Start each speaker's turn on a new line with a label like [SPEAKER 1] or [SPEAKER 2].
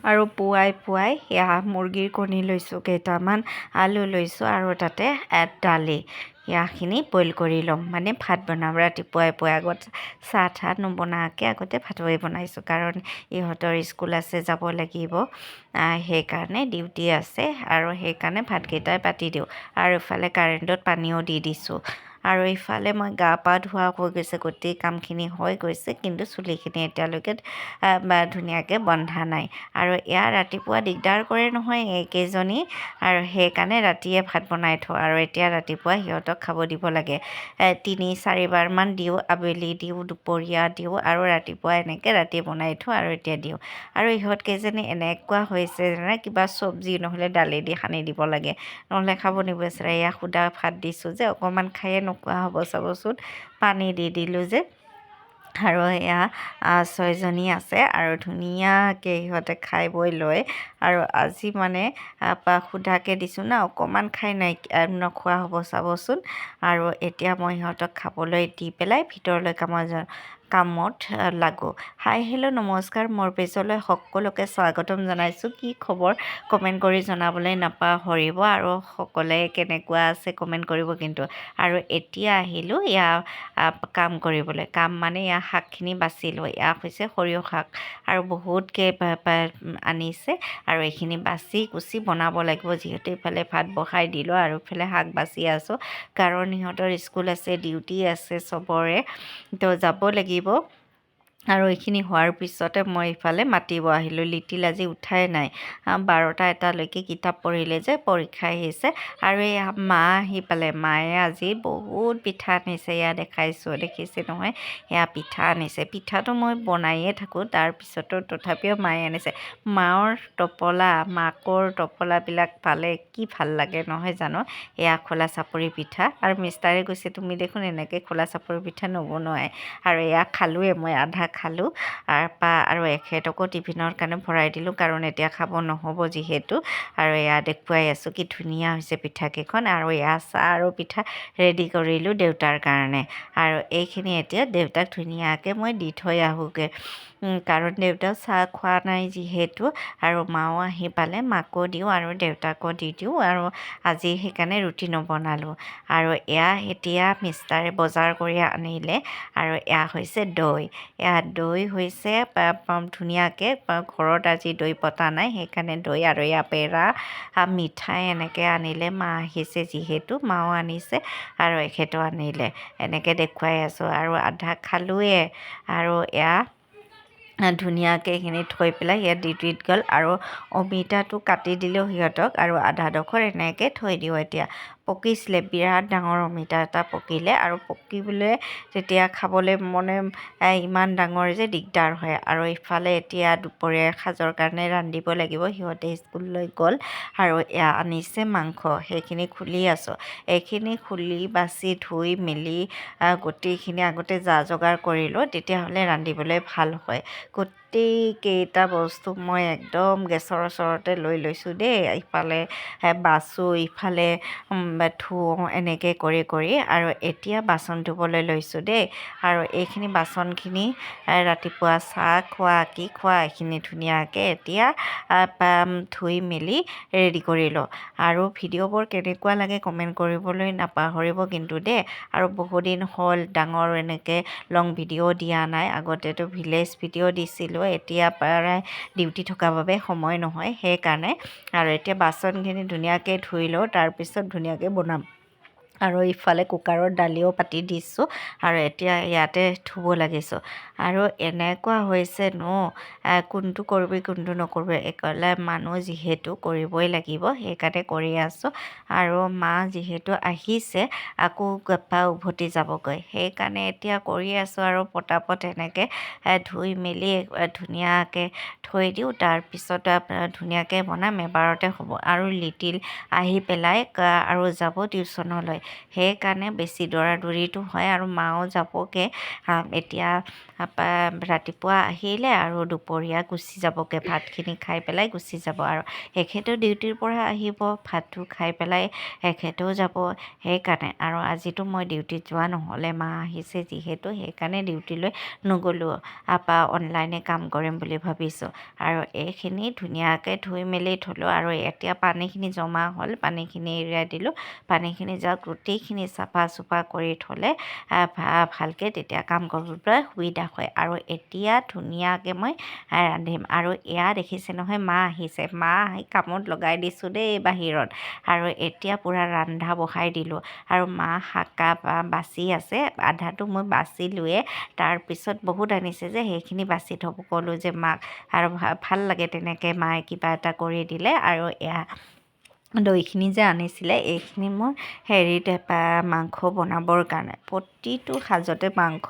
[SPEAKER 1] আৰু পুৱাই এয়া মুৰ্গীৰ কণী লৈছোঁ কেইটামান, আলু লৈছোঁ আৰু তাতে দালি ইয়াখিনি বইল কৰি ল'ম, মানে ভাত বনাম পুৱাই আগত চাহ ঠাহ নবনাকৈ আগতে ভাতই বনাইছোঁ, কাৰণ ইহঁতৰ স্কুল আছে, যাব লাগিব, সেইকাৰণে ডিউটি আছে আৰু সেইকাৰণে ভাতকেইটাই পাতি দিওঁ। আৰু ইফালে কাৰেণ্টত পানীও দি দিছোঁ। আৰু ইফালে মই গা পা ধোৱা হৈ গৈছে, গোটেই কামখিনি হৈ গৈছে, কিন্তু চুলিখিনি এতিয়ালৈকে ধুনীয়াকৈ বন্ধা নাই। আৰু এয়া ৰাতিপুৱা দিগদাৰ কৰে নহয় এইকেইজনী, আৰু সেইকাৰণে ৰাতিয়ে ভাত বনাই থওঁ, আৰু এতিয়া ৰাতিপুৱা সিহঁতক খাব দিব লাগে। 3-4বাৰমান দিওঁ, আবেলি দিওঁ, দুপৰীয়া দিওঁ, আৰু ৰাতিপুৱা এনেকৈ ৰাতি বনাই থওঁ আৰু এতিয়া দিওঁ। আৰু ইহঁতকেইজনী এনেকুৱা হৈছে যেনে কিবা চব্জি নহ'লে দালি দি সানি দিব লাগে, নহ'লে খাব নিবিচাৰে। এয়া সুদা ভাত দিছোঁ যে অকণমান খায়ে নোখোৱা হ'ব চাবচোন, পানী দি দিলোঁ যে। আৰু এয়া 6জনী আছে আৰু ধুনীয়াকৈ সিহঁতে খাই বৈ লয়। আৰু আজি মানে সুধাকৈ দিছোঁ না, অকণমান খাই নোখোৱা হ'ব চাবচোন। আৰু এতিয়া মই সিহঁতক খাবলৈ দি পেলাই ভিতৰলৈ কামত লাগোঁ। হাই হেল্ল' নমস্কাৰ, মোৰ পেজলৈ সকলোকে স্বাগতম জনাইছোঁ। কি খবৰ কমেণ্ট কৰি জনাবলৈ নাপাহৰিব, আৰু সকলোৱে কেনেকুৱা আছে কমেণ্ট কৰিব কিন্তু। আৰু এতিয়া আহিলোঁ এয়া কাম কৰিবলৈ, কাম মানে এয়া শাকখিনি বাচিলোঁ। এয়া হৈছে সৰিয়হ শাক, আৰু বহুতকৈ আনিছে, আৰু এইখিনি বাচি কুচি বনাব লাগিব, যিহেতু ইফালে ভাত বহাই দিলোঁ আৰু ইফালে শাক বাচি আছোঁ, কাৰণ সিহঁতৰ স্কুল আছে, ডিউটি আছে চবৰে, তো যাব লাগিব। আৰু এইখিনি হোৱাৰ পিছতে মই ইফালে মাতিব আহিলোঁ। লিটিল আজি উঠাই নাই, 12টা-1টালৈকে কিতাপ পঢ়িলে যে, পৰীক্ষা আহিছে। আৰু এই মা আহি পালে, মায়ে আজি বহুত পিঠা আনিছে, এয়া দেখাইছোঁ, দেখিছে নহয়, এয়া পিঠা আনিছে। পিঠাটো মই বনায়ে থাকোঁ, তাৰপিছতো তথাপিও মায়ে আনিছে। মাকৰ টোপোলাবিলাক পালে কি ভাল লাগে নহয় জানো। এয়া খোলা চাপৰি পিঠা, আৰু মিষ্টাৰে কৈছে তুমি দেখোন এনেকৈ খোলা চাপৰি পিঠা নবনোৱাই। আৰু এয়া খালোঁৱে, মই আধা খালোঁ, আৰু এখেতকো টিফিনৰ কাৰণে ভৰাই দিলোঁ, কাৰণ এতিয়া খাব নহ'ব যিহেতু। আৰু এয়া দেখুৱাই আছোঁ কি ধুনীয়া হৈছে পিঠাকেইখন। আৰু এয়া চাহ আৰু পিঠা ৰেডি কৰিলোঁ দেউতাৰ কাৰণে। আৰু এইখিনি এতিয়া দেউতাক ধুনীয়াকৈ মই দি থৈ আহোঁগৈ, কাৰণ দেউতাক চাহ খোৱা নাই যিহেতু। আৰু মাও আহি পালে, মাকো দিওঁ আৰু দেউতাকো দি দিওঁ, আৰু আজি সেইকাৰণে ৰুটি নবনালোঁ। আৰু এয়া এতিয়া মিষ্টাৰে বজাৰ কৰি আনিলে, আৰু এয়া হৈছে দৈ। এয়া দৈ হৈছে ধুনীয়াকৈ, ঘৰত আজি দৈ পতা নাই, সেইকাৰণে দৈ। আৰু এয়া পেৰা, মিঠাই এনেকৈ আনিলে, মা আহিছে যিহেতু, মাও আনিছে আৰু এখেতো আনিলে, এনেকৈ দেখুৱাই আছোঁ। আৰু আধা খালোঁৱে, আৰু এয়া ধুনীয়াকৈ এইখিনি থৈ পেলাই ইয়াত ডিউটিত গ'ল। আৰু অমিতাটো কাটি দিলেও সিহঁতক, আৰু আধাডোখৰ এনেকৈ থৈ দিওঁ। এতিয়া পকিছিলে, বিৰাট ডাঙৰ অমিতা এটা পকিলে, আৰু পকিবলৈ তেতিয়া খাবলৈ ইমান ডাঙৰ যে দিগদাৰ হয়। আৰু ইফালে এতিয়া দুপৰীয়া সাজৰ কাৰণে ৰান্ধিব লাগিব, সিহঁতে স্কুললৈ গ'ল। আৰু এয়া আনিছে মাংস, সেইখিনি খুলি আছোঁ। এইখিনি খুলি বাচি ধুই মেলি গোটেইখিনি আগতে যা যোগাৰ কৰি লওঁ, তেতিয়াহ'লে ৰান্ধিবলৈ ভাল হয়। গোটেইকেইটা বস্তু মই একদম গেছৰ ওচৰতে লৈ লৈছোঁ দেই, ইফালে বাছোঁ, ইফালে ধুওঁ, এনেকৈ কৰি। আৰু এতিয়া বাচন ধুবলৈ লৈছোঁ দেই। আৰু এইখিনি বাচনখিনি ৰাতিপুৱা চাহ খোৱা কি খোৱা এইখিনি ধুনীয়াকৈ এতিয়া ধুই মেলি ৰেডি কৰি লওঁ। আৰু ভিডিঅ'বোৰ কেনেকুৱা লাগে কমেণ্ট কৰিবলৈ নাপাহৰিব কিন্তু দেই। আৰু বহুদিন হ'ল ডাঙৰ এনেকৈ লং ভিডিঅ' দিয়া নাই, আগতেতো ভিলেজ ভিডিঅ' দিছিলোঁ, এতিয়া প্ৰায় ডিউটি থকাৰ বাবে সময় নহয়, সেইকাৰণে। আৰু এতিয়া বাচনখিনি ধুনীয়াকৈ ধুই লওঁ, তাৰপিছত ধুনীয়াকৈ বনাম। আৰু ইফালে কুকাৰত দালিও পাতি দিছোঁ, আৰু এতিয়া ইয়াতে ধুব লাগিছোঁ। আৰু এনেকুৱা হৈছে কোনটো কৰিবি কোনটো নকৰিবি, একলে মানুহ যিহেতু কৰিবই লাগিব, সেইকাৰণে কৰি আছোঁ। আৰু মা যিহেতু আহিছে, আকৌ উভতি যাবগৈ, সেইকাৰণে এতিয়া কৰি আছোঁ। আৰু পটাপট এনেকৈ ধুই মেলি ধুনীয়াকৈ থৈ দিওঁ, তাৰপিছত ধুনীয়াকৈ বনাম, এবাৰতে হ'ব। আৰু লিটিল আহি পেলাই আৰু যাব টিউশ্যনলৈ, সেইকাৰণে বেছি দৌৰা-দৌৰিটো হয় আৰু মাও যাবগৈ এতিয়া ৰাতিপুৱা আহিলে আৰু দুপৰীয়া গুচি যাবগৈ, ভাতখিনি খাই পেলাই গুচি যাব আৰু এখেতেও ডিউটিৰ পৰা আহিব, ভাতটো খাই পেলাই এখেতেও যাব। সেইকাৰণে আৰু আজিতো মই ডিউটিত যোৱা নহ'লে, মা আহিছে যিহেতু সেইকাৰণে ডিউটিলৈ নগ'লোঁ, অনলাইনে কাম কৰিম বুলি ভাবিছোঁ। আৰু এইখিনি ধুনীয়াকৈ ধুই মেলি থ'লোঁ আৰু এতিয়া পানীখিনি জমা হ'ল, পানীখিনি এৰাই দিলোঁ, পানীখিনি যাওক, গোটেইখিনি চাফা চুফা কৰি থ'লে ভালকৈ তেতিয়া কাম কৰিবলৈ সুবিধা হয়। আৰু এতিয়া ধুনীয়াকৈ মই ৰান্ধিম। আৰু এয়া দেখিছে নহয়, মা আহিছে, মা আহি কামত লগাই দিছোঁ দেই বাহিৰত। আৰু এতিয়া পূৰা ৰন্ধা বহাই দিলোঁ আৰু মা শাক বাচি আছে, আধাটো মই বাচিলোৱে, তাৰপিছত বহুত আনিছে যে সেইখিনি বাচি থ'ব ক'লোঁ যে মাক, আৰু ভাল লাগে তেনেকৈ মায়ে কিবা এটা কৰি দিলে। আৰু এয়া দৈখিনি যে আনিছিলে এইখিনি মই মাংস বনাবৰ কাৰণে, প্ৰতিটো সাজতে মাংস